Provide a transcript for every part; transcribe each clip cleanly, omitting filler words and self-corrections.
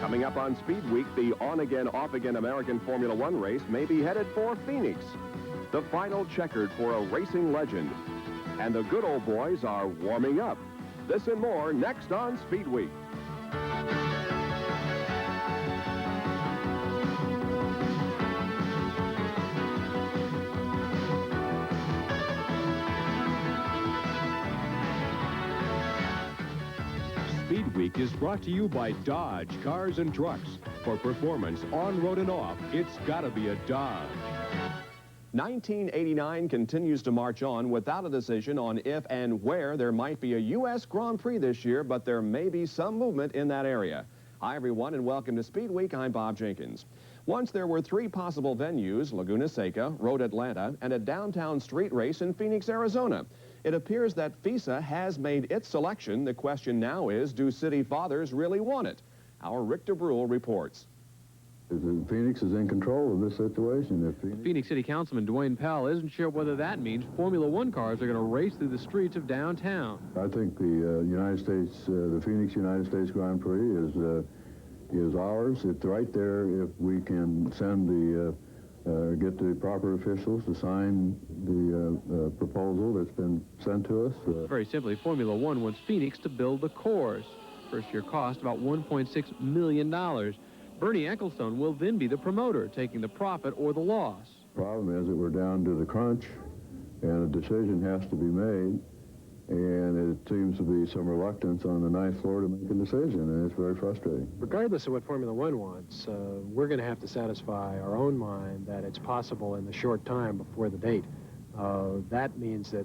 Coming up on Speed Week, the on-again, off-again American Formula One race may be headed for Phoenix. The final checkered for a racing legend. And the good old boys are warming up. This and more next on Speed Week. Speed Week is brought to you by Dodge Cars and Trucks. For performance on road and off, it's gotta be a Dodge. 1989 continues to march on without a decision on if and where there might be a U.S. Grand Prix this year, but there may be some movement in that area. Hi, everyone, and welcome to Speed Week. I'm Bob Jenkins. Once there were 3 possible venues, Laguna Seca, Road Atlanta, and a downtown street race in Phoenix, Arizona. It appears that FISA has made its selection. The question now is, do city fathers really want it? Our Rick DeBrule reports. Phoenix is in control of this situation. Phoenix City Councilman Dwayne Powell isn't sure whether that means Formula One cars are going to race through the streets of downtown. I think the United States, the Phoenix United States Grand Prix is ours. It's right there if we can send get the proper officials to sign the proposal that's been sent to us. Very simply, Formula One wants Phoenix to build the course. First year cost about $1.6 million. Bernie Ecclestone will then be the promoter, taking the profit or the loss. The problem is that we're down to the crunch, and a decision has to be made, and it seems to be some reluctance on the ninth floor to make a decision, and it's very frustrating. Regardless of what Formula One wants, we're going to have to satisfy our own mind that it's possible in the short time before the date. That means that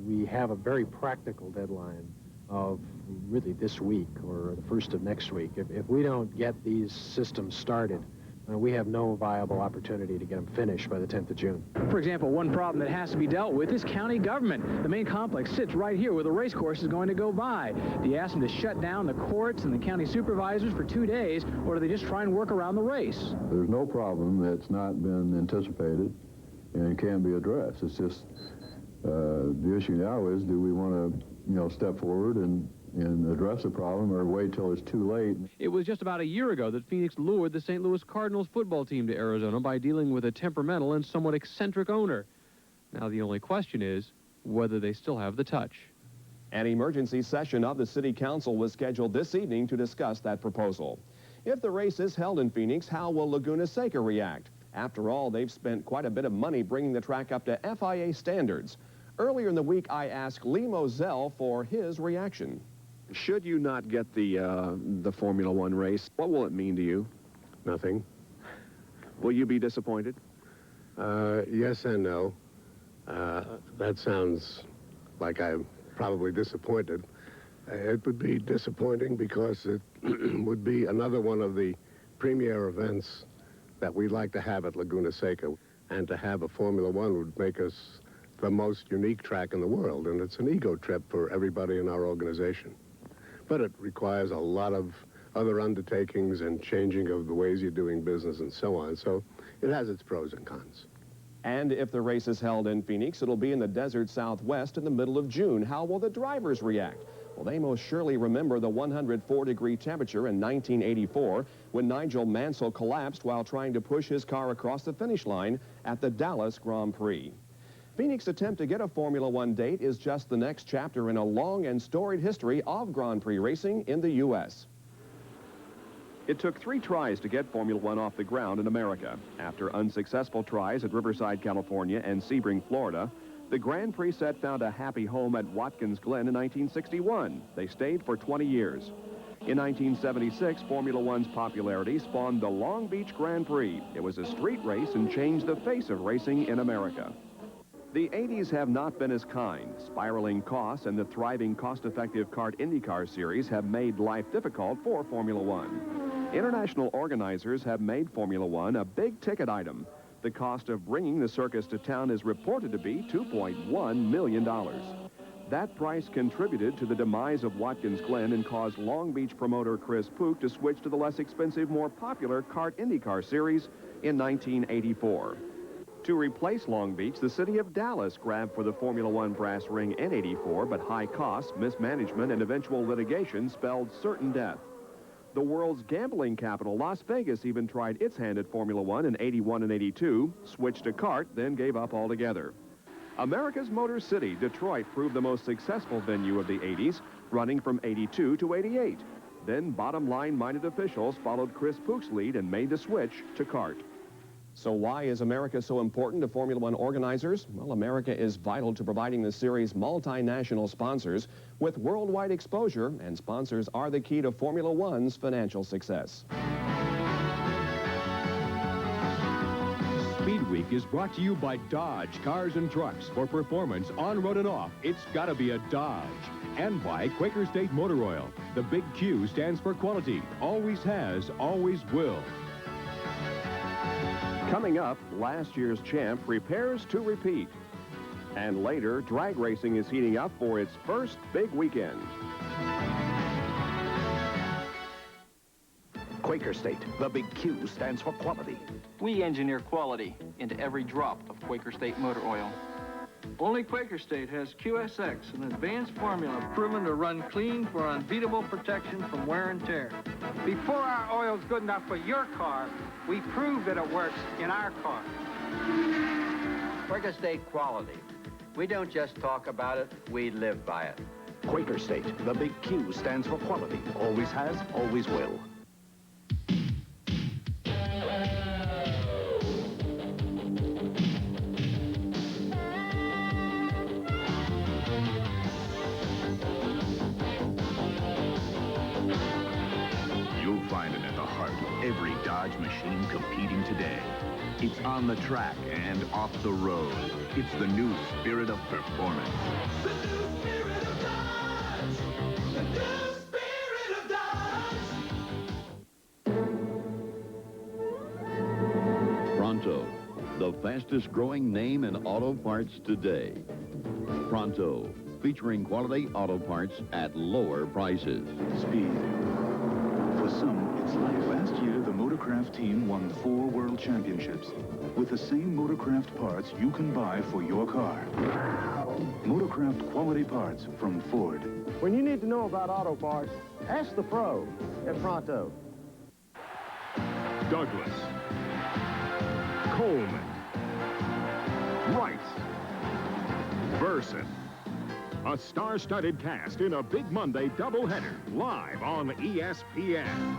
we have a very practical deadline of really this week or the first of next week. If we don't get these systems started, we have no viable opportunity to get them finished by the 10th of June. For example, one problem that has to be dealt with is county government. The main complex sits right here where the race course is going to go by. Do you ask them to shut down the courts and the county supervisors for 2 days, or do they just try and work around the race? There's no problem that's not been anticipated and can't be addressed. It's just the issue now is, do we want to, step forward and address the problem or wait till it's too late? It was just about a year ago that Phoenix lured the St. Louis Cardinals football team to Arizona by dealing with a temperamental and somewhat eccentric owner. Now the only question is whether they still have the touch. An emergency session of the City Council was scheduled this evening to discuss that proposal. If the race is held in Phoenix, how will Laguna Seca react? After all, they've spent quite a bit of money bringing the track up to FIA standards. Earlier in the week, I asked Lee Moselle for his reaction. Should you not get the Formula One race, what will it mean to you? Nothing. Will you be disappointed? Yes and no. That sounds like I'm probably disappointed. It would be disappointing because it would be another one of the premier events that we'd like to have at Laguna Seca. And to have a Formula One would make us the most unique track in the world, and it's an ego trip for everybody in our organization. But it requires a lot of other undertakings and changing of the ways you're doing business and so on, so it has its pros and cons. And if the race is held in Phoenix, it'll be in the desert Southwest in the middle of June. How will the drivers react? Well, they most surely remember the 104-degree temperature in 1984 when Nigel Mansell collapsed while trying to push his car across the finish line at the Dallas Grand Prix. Phoenix's attempt to get a Formula One date is just the next chapter in a long and storied history of Grand Prix racing in the U.S. It took 3 tries to get Formula One off the ground in America. After unsuccessful tries at Riverside, California and Sebring, Florida, the Grand Prix set found a happy home at Watkins Glen in 1961. They stayed for 20 years. In 1976, Formula One's popularity spawned the Long Beach Grand Prix. It was a street race and changed the face of racing in America. The 80s have not been as kind. Spiraling costs and the thriving cost-effective kart IndyCar series have made life difficult for Formula One. International organizers have made Formula One a big-ticket item. The cost of bringing the circus to town is reported to be $2.1 million. That price contributed to the demise of Watkins Glen and caused Long Beach promoter Chris Pook to switch to the less expensive, more popular kart IndyCar series in 1984. To replace Long Beach, the city of Dallas grabbed for the Formula One brass ring in '84, but high costs, mismanagement, and eventual litigation spelled certain death. The world's gambling capital, Las Vegas, even tried its hand at Formula One in '81 and '82, switched to kart, then gave up altogether. America's Motor City, Detroit, proved the most successful venue of the '80s, running from '82 to '88. Then bottom-line-minded officials followed Chris Pook's lead and made the switch to kart. So why is America so important to Formula One organizers? Well, America is vital to providing the series' multinational sponsors with worldwide exposure, and sponsors are the key to Formula One's financial success. SpeedWeek is brought to you by Dodge Cars and Trucks. For performance on road and off, it's got to be a Dodge. And by Quaker State Motor Oil. The big Q stands for quality. Always has, always will. Coming up, last year's champ prepares to repeat. And later, drag racing is heating up for its first big weekend. Quaker State, the big Q stands for quality. We engineer quality into every drop of Quaker State motor oil. Only Quaker State has QSX, an advanced formula proven to run clean for unbeatable protection from wear and tear. Before our oil's good enough for your car, we prove that it works in our car. Quaker State quality. We don't just talk about it, we live by it. Quaker State, the big Q stands for quality. Always has, always will. Every Dodge machine competing today. It's on the track and off the road. It's the new spirit of performance. The new spirit of Dodge. The new spirit of Dodge. Pronto, the fastest growing name in auto parts today. Pronto, featuring quality auto parts at lower prices. Speed. For some, it's life. Last year, the Motorcraft team won 4 world championships with the same Motorcraft parts you can buy for your car. Motorcraft quality parts from Ford. When you need to know about auto parts, ask the pro at Pronto. Douglas. Coleman. Rice. Burson. A star-studded cast in a big Monday doubleheader, live on ESPN.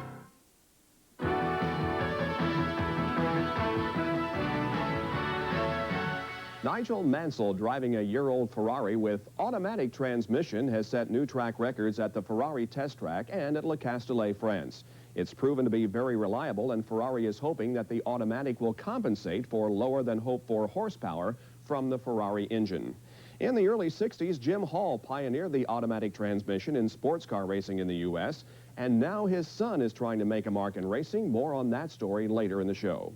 Nigel Mansell, driving a year-old Ferrari with automatic transmission, has set new track records at the Ferrari test track and at Le Castellet, France. It's proven to be very reliable, and Ferrari is hoping that the automatic will compensate for lower than hoped for horsepower from the Ferrari engine. In the early 60s, Jim Hall pioneered the automatic transmission in sports car racing in the U.S., and now his son is trying to make a mark in racing. More on that story later in the show.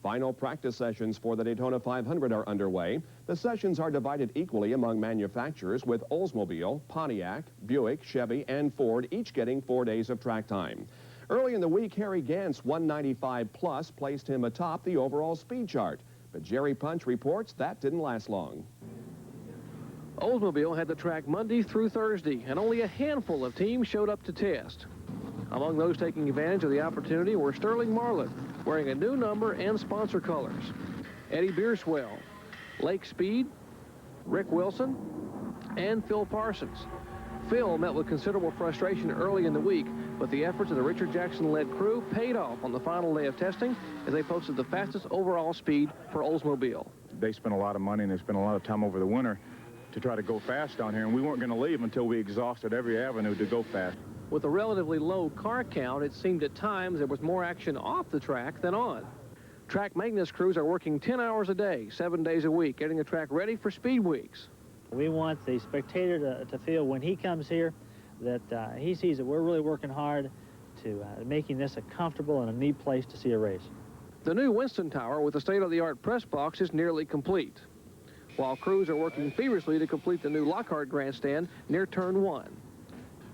Final practice sessions for the Daytona 500 are underway. The sessions are divided equally among manufacturers, with Oldsmobile, Pontiac, Buick, Chevy, and Ford each getting 4 days of track time. Early in the week, Harry Gant's 195 plus placed him atop the overall speed chart. But Jerry Punch reports that didn't last long. Oldsmobile had the track Monday through Thursday, and only a handful of teams showed up to test. Among those taking advantage of the opportunity were Sterling Marlin, wearing a new number and sponsor colors, Eddie Bierswell, Lake Speed, Rick Wilson, and Phil Parsons. Phil met with considerable frustration early in the week, but the efforts of the Richard Jackson-led crew paid off on the final day of testing as they posted the fastest overall speed for Oldsmobile. They spent a lot of money and they spent a lot of time over the winter to try to go fast down here, and we weren't going to leave until we exhausted every avenue to go fast. With a relatively low car count, it seemed at times there was more action off the track than on. Track maintenance crews are working 10 hours a day, 7 days a week, getting the track ready for speed weeks. We want the spectator to feel when he comes here that he sees that we're really working hard to making this a comfortable and a neat place to see a race. The new Winston Tower with the state-of-the-art press box is nearly complete, while crews are working feverishly to complete the new Lockhart grandstand near Turn 1.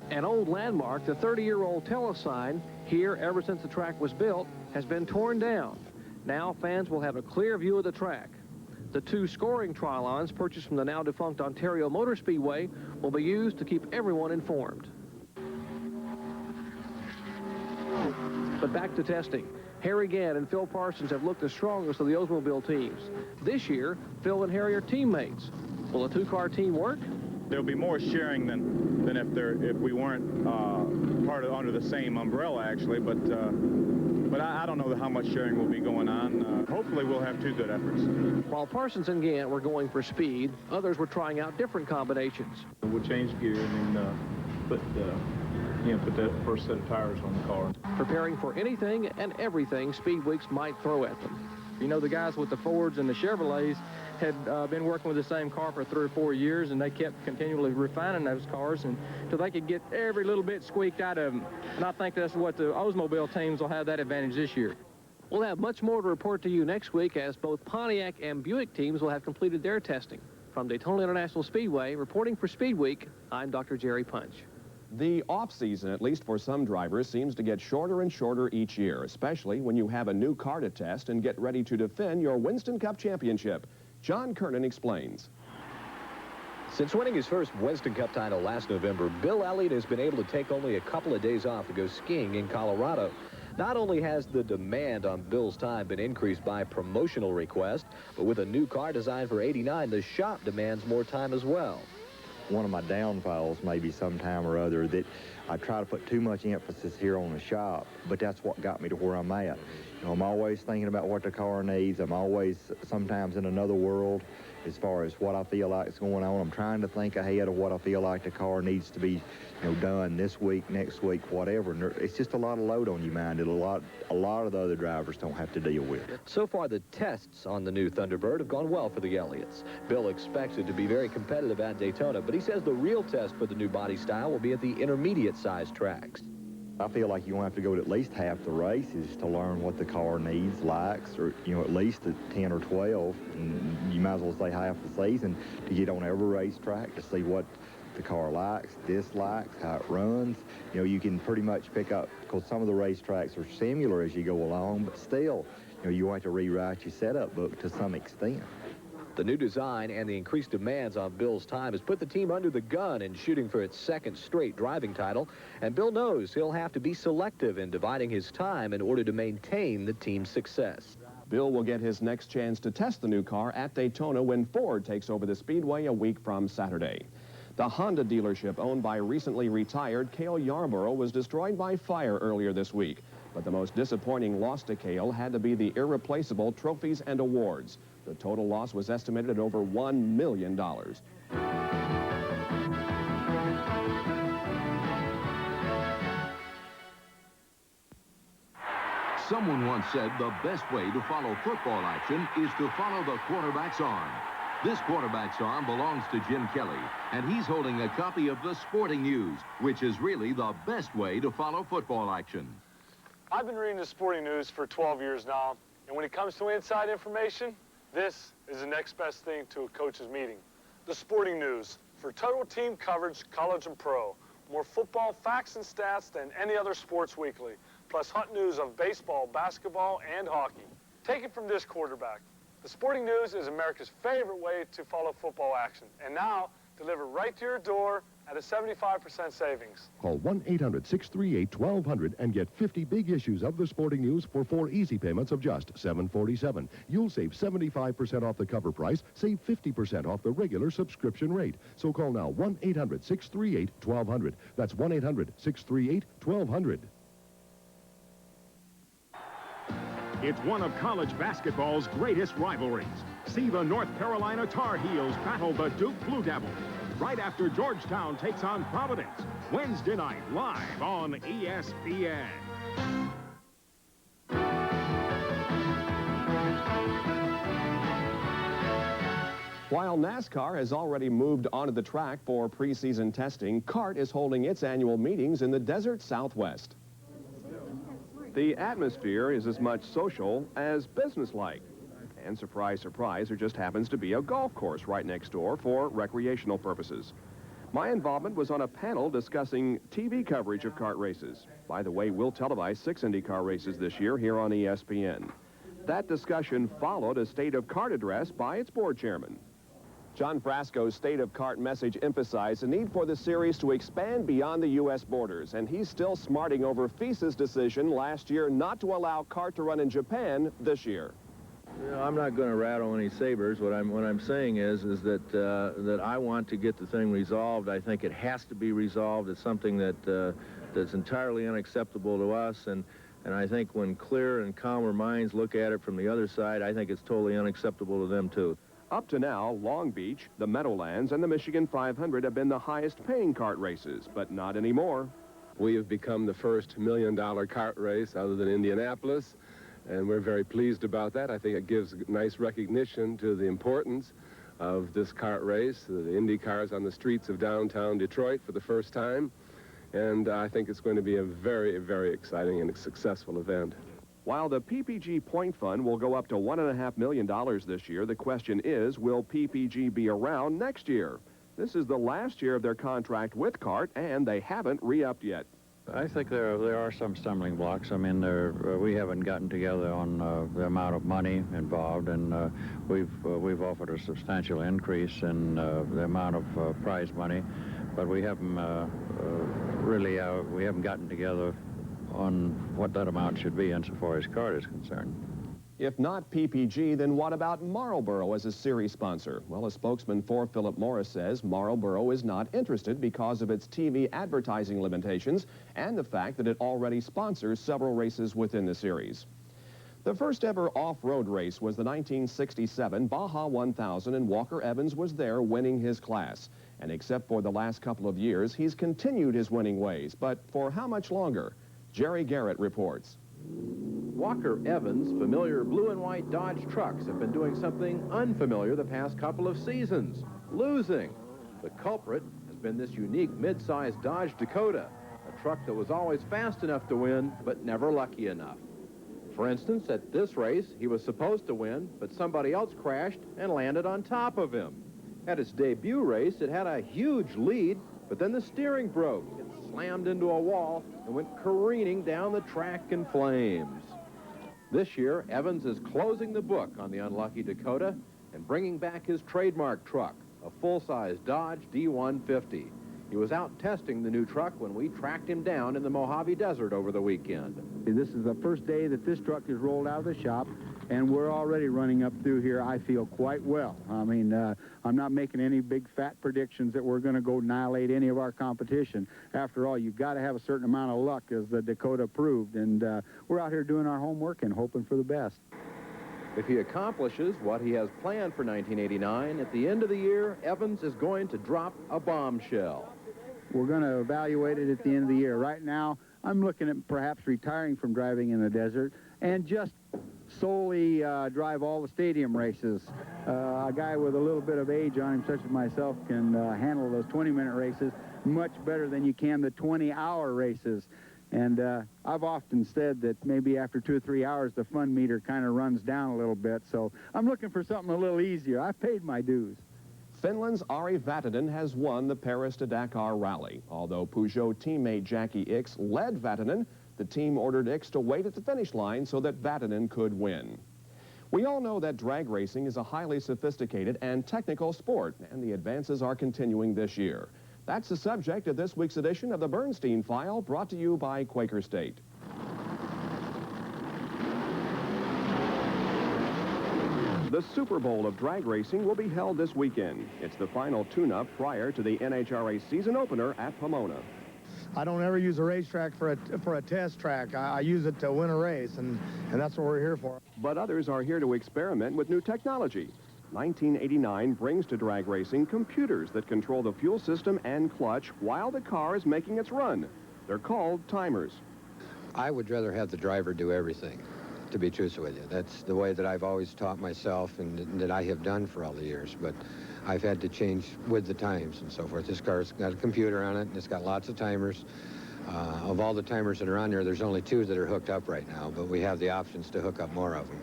An old landmark, the 30-year-old telesign, here ever since the track was built, has been torn down. Now fans will have a clear view of the track. The 2 scoring Trilons purchased from the now-defunct Ontario Motor Speedway will be used to keep everyone informed. back to testing. Harry Gann and Phil Parsons have looked the strongest of the Oldsmobile teams. This year, Phil and Harry are teammates. Will a two-car team work? There'll be more sharing than if we weren't under the same umbrella, actually. But I don't know how much sharing will be going on. Hopefully, we'll have two good efforts. While Parsons and Gann were going for speed, others were trying out different combinations. We'll change gear and then put that first set of tires on the car. Preparing for anything and everything SpeedWeeks might throw at them. You know, the guys with the Fords and the Chevrolets had been working with the same car for 3 or 4 years, and they kept continually refining those cars until they could get every little bit squeaked out of them. And I think that's what the Oldsmobile teams will have that advantage this year. We'll have much more to report to you next week as both Pontiac and Buick teams will have completed their testing. From Daytona International Speedway, reporting for SpeedWeek, I'm Dr. Jerry Punch. The off-season, at least for some drivers, seems to get shorter and shorter each year, especially when you have a new car to test and get ready to defend your Winston Cup championship. John Kernan explains. Since winning his first Winston Cup title last November, Bill Elliott has been able to take only a couple of days off to go skiing in Colorado. Not only has the demand on Bill's time been increased by promotional requests, but with a new car designed for '89, the shop demands more time as well. One of my downfalls maybe sometime or other that I try to put too much emphasis here on the shop, but that's what got me to where I'm at. You know, I'm always thinking about what the car needs. I'm always sometimes in another world as far as what I feel like is going on. I'm trying to think ahead of what I feel like the car needs to be, done this week, next week, whatever. And it's just a lot of load on your mind that a lot of the other drivers don't have to deal with. So far, the tests on the new Thunderbird have gone well for the Elliots. Bill expects it to be very competitive at Daytona, but he says the real test for the new body style will be at the intermediate-sized tracks. I feel like you're going to have to go to at least half the races to learn what the car needs, likes, or, at least 10 or 12. And you might as well say half the season to get on every racetrack to see what the car likes, dislikes, how it runs. You can pretty much pick up, because some of the racetracks are similar as you go along, but still, you want to rewrite your setup book to some extent. The new design and the increased demands on Bill's time has put the team under the gun in shooting for its second straight driving title, and Bill knows he'll have to be selective in dividing his time in order to maintain the team's success. Bill will get his next chance to test the new car at Daytona when Ford takes over the Speedway a week from Saturday. The Honda dealership owned by recently retired Cale Yarborough was destroyed by fire earlier this week. But the most disappointing loss to Cale had to be the irreplaceable trophies and awards. The total loss was estimated at over $1 million. Someone once said the best way to follow football action is to follow the quarterback's arm. This quarterback's arm belongs to Jim Kelly, and he's holding a copy of the Sporting News, which is really the best way to follow football action. I've been reading the Sporting News for 12 years now, and when it comes to inside information, this is the next best thing to a coach's meeting. The Sporting News, for total team coverage, college and pro. More football facts and stats than any other sports weekly, plus hot news of baseball, basketball, and hockey. Take it from this quarterback. The Sporting News is America's favorite way to follow football action, and now delivered right to your door at a 75% savings. Call 1-800-638-1200 and get 50 big issues of the Sporting News for 4 easy payments of just $7.47. You'll save 75% off the cover price, save 50% off the regular subscription rate. So call now 1-800-638-1200. That's 1-800-638-1200. It's one of college basketball's greatest rivalries. See the North Carolina Tar Heels battle the Duke Blue Devils right after Georgetown takes on Providence. Wednesday night, live on ESPN. While NASCAR has already moved onto the track for preseason testing, CART is holding its annual meetings in the desert Southwest. The atmosphere is as much social as businesslike. And surprise, surprise, there just happens to be a golf course right next door for recreational purposes. My involvement was on a panel discussing TV coverage of kart races. By the way, we'll televise 6 IndyCar races this year here on ESPN. That discussion followed a state of kart address by its board chairman. John Frasco's State of Kart message emphasized the need for the series to expand beyond the U.S. borders, and he's still smarting over FISA's decision last year not to allow kart to run in Japan this year. You know, I'm not going to rattle any sabers. What I'm saying is that that I want to get the thing resolved. I think it has to be resolved. It's something that's entirely unacceptable to us, and I think when clear and calmer minds look at it from the other side, I think it's totally unacceptable to them too. Up to now, Long Beach, the Meadowlands, and the Michigan 500 have been the highest-paying kart races, but not anymore. We have become the first $1 million kart race other than Indianapolis, and we're very pleased about that. I think it gives nice recognition to the importance of this kart race, the Indy cars on the streets of downtown Detroit for the first time, and I think it's going to be a very, very exciting and successful event. While the PPG Point Fund will go up to $1.5 million this year, the question is, will PPG be around next year? This is the last year of their contract with CART, and they haven't re-upped yet. I think there are some stumbling blocks. I mean, we haven't gotten together on the amount of money involved, and we've offered a substantial increase in the amount of prize money, but we haven't we haven't gotten together on what that amount should be insofar as CART is concerned. If not PPG, then what about Marlboro as a series sponsor? Well, a spokesman for Philip Morris says Marlboro is not interested because of its TV advertising limitations and the fact that it already sponsors several races within the series. The first ever off-road race was the 1967 Baja 1000, and Walker Evans was there winning his class. And except for the last couple of years, he's continued his winning ways. But for how much longer? Jerry Garrett reports. Walker Evans' familiar blue and white Dodge trucks have been doing something unfamiliar the past couple of seasons, losing. The culprit has been this unique mid-sized Dodge Dakota, a truck that was always fast enough to win, but never lucky enough. For instance, at this race, he was supposed to win, but somebody else crashed and landed on top of him. At its debut race, it had a huge lead, but then the steering broke. It slammed into a wall and went careening down the track in flames. This year, Evans is closing the book on the unlucky Dakota and bringing back his trademark truck, a full-size Dodge D150. He was out testing the new truck when we tracked him down in the Mojave Desert over the weekend. This is the first day that this truck is rolled out of the shop, and we're already running up through here, I feel, quite well. I mean, I'm not making any big fat predictions that we're going to go annihilate any of our competition. After all, you've got to have a certain amount of luck, as the Dakota proved, and we're out here doing our homework and hoping for the best. If he accomplishes what he has planned for 1989, at the end of the year, Evans is going to drop a bombshell. We're going to evaluate it at the end of the year. Right now, I'm looking at perhaps retiring from driving in the desert and just solely drive all the stadium races. A guy with a little bit of age on him, such as myself, can handle those 20-minute races much better than you can the 20-hour races. And I've often said that maybe after 2 or 3 hours, the fun meter kind of runs down a little bit. So I'm looking for something a little easier. I've paid my dues. Finland's Ari Vatanen has won the Paris to Dakar rally. Although Peugeot teammate Jackie Ickx led Vatanen, the team ordered Ickx to wait at the finish line so that Vatanen could win. We all know that drag racing is a highly sophisticated and technical sport, and the advances are continuing this year. That's the subject of this week's edition of the Bernstein File, brought to you by Quaker State. The Super Bowl of drag racing will be held this weekend. It's the final tune-up prior to the NHRA season opener at Pomona. I don't ever use a racetrack for a test track. I use it to win a race, and that's what we're here for. But others are here to experiment with new technology. 1989 brings to drag racing computers that control the fuel system and clutch while the car is making its run. They're called timers. I would rather have the driver do everything, to be truthful with you. That's the way that I've always taught myself and that I have done for all the years. But I've had to change with the times and so forth. This car's got a computer on it, and it's got lots of timers. Of all the timers that are on there, there's only 2 that are hooked up right now, but we have the options to hook up more of them.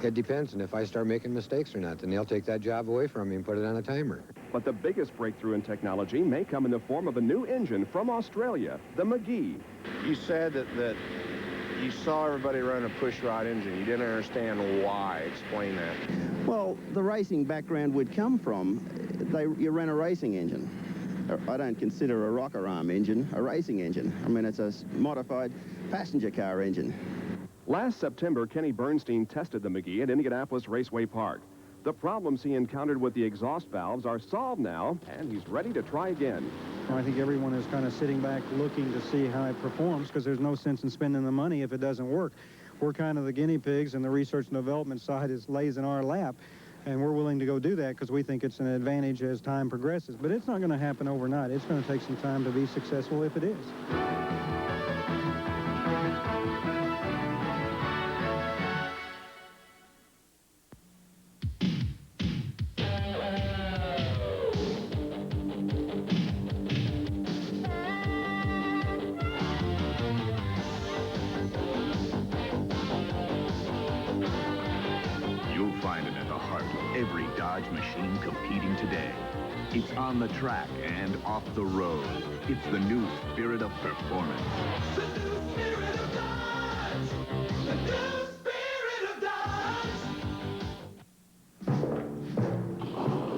It depends on if I start making mistakes or not, then they'll take that job away from me and put it on a timer. But the biggest breakthrough in technology may come in the form of a new engine from Australia, the McGee. You said that you saw everybody run a pushrod engine. You didn't understand why. Explain that. Well, the racing background we'd come from, you rent a racing engine. I don't consider a rocker arm engine a racing engine. I mean, it's a modified passenger car engine. Last September, Kenny Bernstein tested the McGee at Indianapolis Raceway Park. The problems he encountered with the exhaust valves are solved now, and he's ready to try again. I think everyone is kind of sitting back looking to see how it performs, because there's no sense in spending the money if it doesn't work. We're kind of the guinea pigs, and the research and development side lays in our lap, and we're willing to go do that because we think it's an advantage as time progresses. But it's not going to happen overnight. It's going to take some time to be successful if it is. Every Dodge machine competing today. It's on the track and off the road. It's the new spirit of performance. The new spirit of Dodge! The new spirit of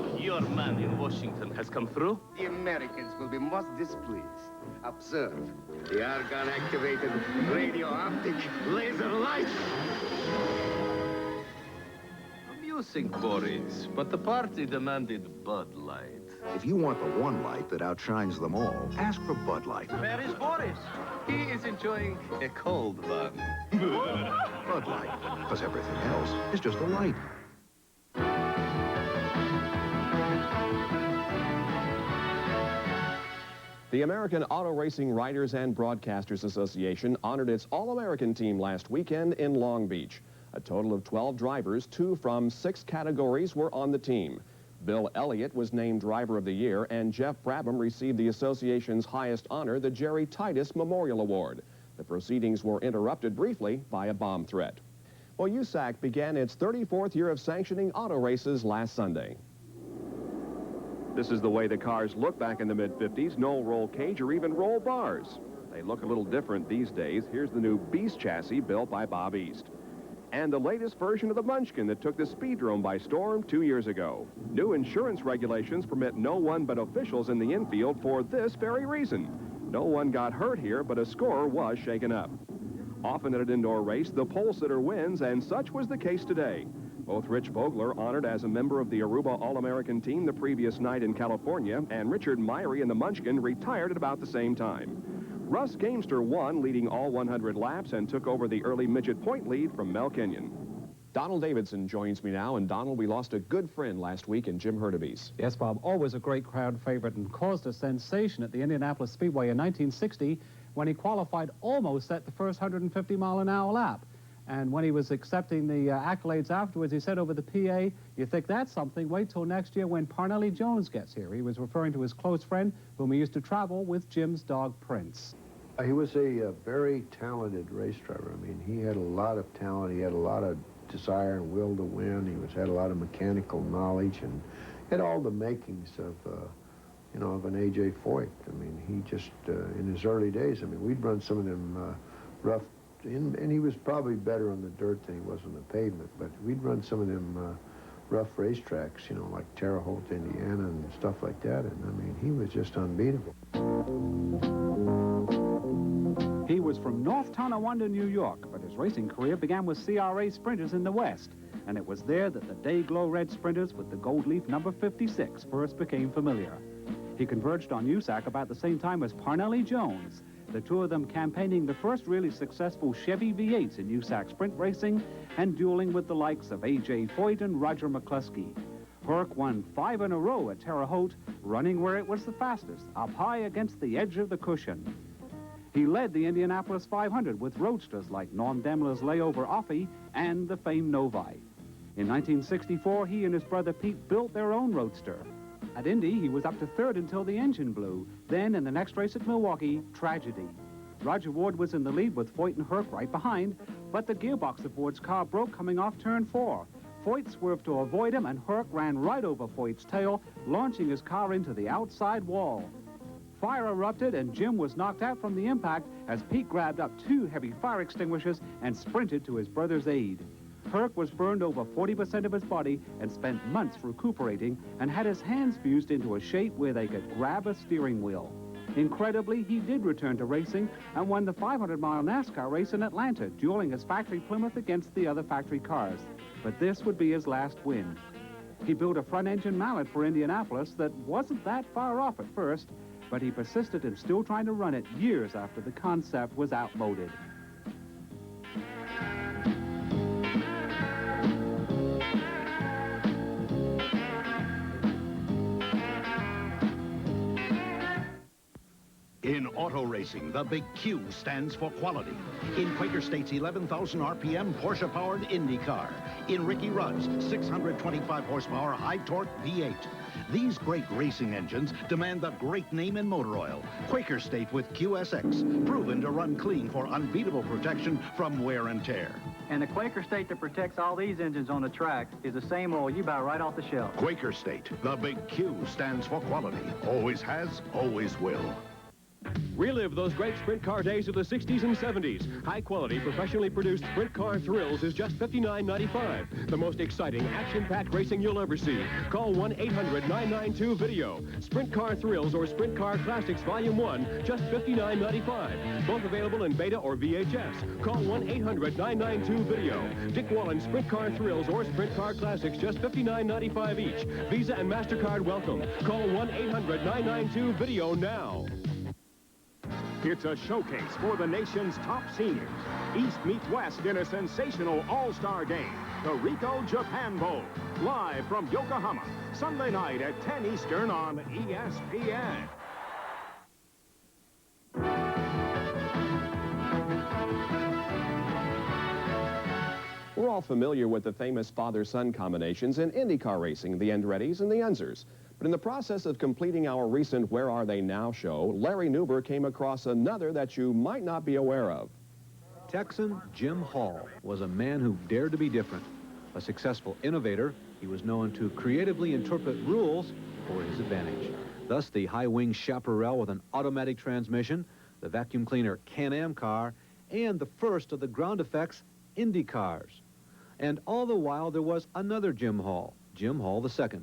Dodge! Your man in Washington has come through? The Americans will be most displeased. Observe. The argon-activated radio-optic laser light. Amusing, Boris, but the party demanded Bud Light. If you want the one light that outshines them all, ask for Bud Light. Where is Boris? He is enjoying a cold one. Bud Light, because everything else is just a light. The American Auto Racing Writers and Broadcasters Association honored its All-American team last weekend in Long Beach. A total of 12 drivers, 2 from 6 categories, were on the team. Bill Elliott was named Driver of the Year, and Jeff Brabham received the association's highest honor, the Jerry Titus Memorial Award. The proceedings were interrupted briefly by a bomb threat. Well, USAC began its 34th year of sanctioning auto races last Sunday. This is the way the cars looked back in the mid-50s. No roll cage or even roll bars. They look a little different these days. Here's the new Beast chassis built by Bob East. And the latest version of the Munchkin that took the Speedrome by storm 2 years ago. New insurance regulations permit no one but officials in the infield for this very reason. No one got hurt here, but a score was shaken up. Often at an indoor race, the pole sitter wins, and such was the case today. Both Rich Vogler, honored as a member of the AARWBA All-American Team the previous night in California, and Richard Myrie in the Munchkin retired at about the same time. Russ Gamester won, leading all 100 laps, and took over the early midget point lead from Mel Kenyon. Donald Davidson joins me now, and Donald, we lost a good friend last week in Jim Hurtubise. Yes, Bob, always a great crowd favorite and caused a sensation at the Indianapolis Speedway in 1960 when he qualified almost at the first 150-mile-an-hour lap. And when he was accepting the accolades afterwards, he said over the PA, "You think that's something? Wait till next year when Parnelli Jones gets here." He was referring to his close friend, whom he used to travel with, Jim's dog, Prince. He was a very talented race driver. I mean, he had a lot of talent. He had a lot of desire and will to win. He had a lot of mechanical knowledge and had all the makings of, you know, of an A.J. Foyt. I mean, he just, in his early days, I mean, we'd run some of them rough, and he was probably better on the dirt than he was on the pavement, but we'd run some of them rough racetracks, you know, like Terre Haute, Indiana, and stuff like that, and I mean, he was just unbeatable. He was from North Tonawanda, New York, but his racing career began with CRA Sprinters in the West, and it was there that the Day-Glow Red Sprinters with the gold leaf number 56 first became familiar. He converged on USAC about the same time as Parnelli Jones, the two of them campaigning the first really successful Chevy V8s in USAC sprint racing and dueling with the likes of A.J. Foyt and Roger McCluskey. Herc won 5 in a row at Terre Haute, running where it was the fastest, up high against the edge of the cushion. He led the Indianapolis 500 with roadsters like Norm Demler's layover Offie and the famed Novi. In 1964, he and his brother Pete built their own roadster. At Indy, he was up to third until the engine blew. Then, in the next race at Milwaukee, tragedy. Roger Ward was in the lead with Foyt and Herc right behind, but the gearbox of Ward's car broke coming off turn 4. Foyt swerved to avoid him, and Herc ran right over Foyt's tail, launching his car into the outside wall. Fire erupted, and Jim was knocked out from the impact as Pete grabbed up 2 heavy fire extinguishers and sprinted to his brother's aid. Herc was burned over 40% of his body and spent months recuperating and had his hands fused into a shape where they could grab a steering wheel. Incredibly, he did return to racing and won the 500-mile NASCAR race in Atlanta, dueling his factory Plymouth against the other factory cars. But this would be his last win. He built a front-engine Mallet for Indianapolis that wasn't that far off at first, but he persisted in still trying to run it years after the concept was outmoded. In auto racing, the big Q stands for quality. In Quaker State's 11,000 RPM Porsche-powered Indy car. In Ricky Rudd's 625 horsepower high-torque V8. These great racing engines demand the great name in motor oil. Quaker State with QSX, proven to run clean for unbeatable protection from wear and tear. And the Quaker State that protects all these engines on the track is the same oil you buy right off the shelf. Quaker State, the big Q stands for quality. Always has, always will. Relive those great sprint car days of the 60s and 70s. High-quality, professionally produced sprint car thrills is just $59.95. The most exciting, action-packed racing you'll ever see. Call 1-800-992-VIDEO. Sprint car thrills or Sprint Car Classics Volume 1, just $59.95. Both available in beta or VHS. Call 1-800-992-VIDEO. Dick Wallen's Sprint Car Thrills or Sprint Car Classics, just $59.95 each. Visa and MasterCard welcome. Call 1-800-992-VIDEO now. It's a showcase for the nation's top seniors. East meets West in a sensational all-star game, the Ricoh Japan Bowl. Live from Yokohama, Sunday night at 10 Eastern on ESPN. We're all familiar with the famous father-son combinations in IndyCar racing, the Andrettis and the Unzers. But in the process of completing our recent Where Are They Now show, Larry Nuber came across another that you might not be aware of. Texan Jim Hall was a man who dared to be different. A successful innovator, he was known to creatively interpret rules for his advantage. Thus, the high-wing Chaparral with an automatic transmission, the vacuum cleaner Can-Am car, and the first of the ground effects Indy cars. And all the while, there was another Jim Hall II,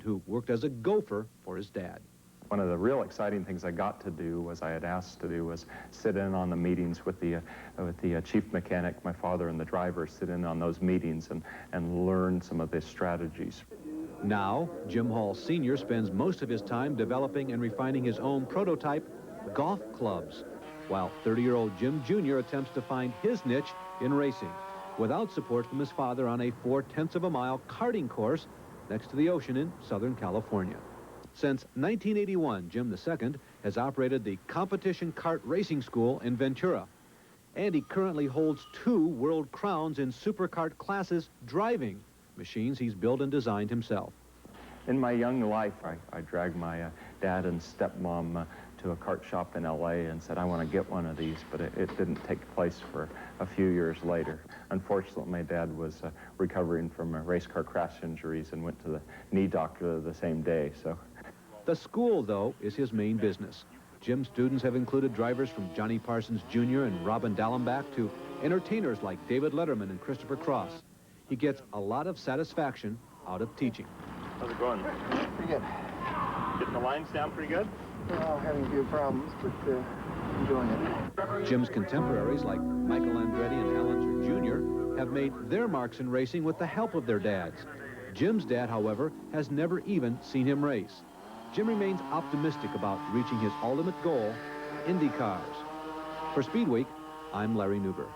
who worked as a gopher for his dad. One of the real exciting things I got to do was I had asked to do was sit in on the meetings with the chief mechanic, my father, and the driver, sit in on those meetings and learn some of the strategies. Now, Jim Hall Sr. spends most of his time developing and refining his own prototype golf clubs, while 30-year-old Jim Jr. attempts to find his niche in racing, without support from his father on a 0.4 of a mile karting course next to the ocean in Southern California. Since 1981, Jim II has operated the Competition Kart Racing School in Ventura, and he currently holds 2 world crowns in superkart classes driving, machines he's built and designed himself. In my young life, I dragged my dad and stepmom to a kart shop in L.A. and said, I want to get one of these, but it didn't take place for a few years later. Unfortunately, my dad was recovering from race car crash injuries and went to the knee doctor the same day, so. The school, though, is his main business. Jim's students have included drivers from Johnny Parsons Jr. and Robin Dallenbach to entertainers like David Letterman and Christopher Cross. He gets a lot of satisfaction out of teaching. How's it going? Pretty good. Getting the lines down pretty good? Well, having a few problems, but enjoying it. Jim's contemporaries like Michael Andretti and Al Unser Jr. have made their marks in racing with the help of their dads. Jim's dad, however, has never even seen him race. Jim remains optimistic about reaching his ultimate goal, Indy cars. For SpeedWeek, I'm Larry Nuber.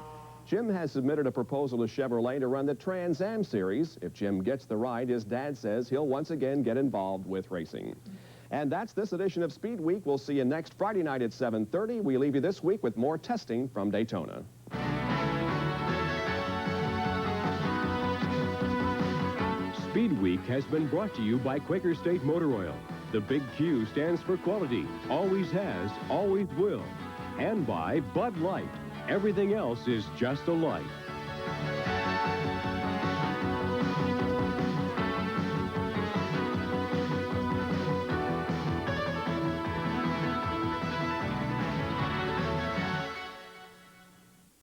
Jim has submitted a proposal to Chevrolet to run the Trans Am Series. If Jim gets the ride, his dad says he'll once again get involved with racing. And that's this edition of Speed Week. We'll see you next Friday night at 7:30. We leave you this week with more testing from Daytona. Speed Week has been brought to you by Quaker State Motor Oil. The big Q stands for quality, always has, always will. And by Bud Light. Everything else is just a light.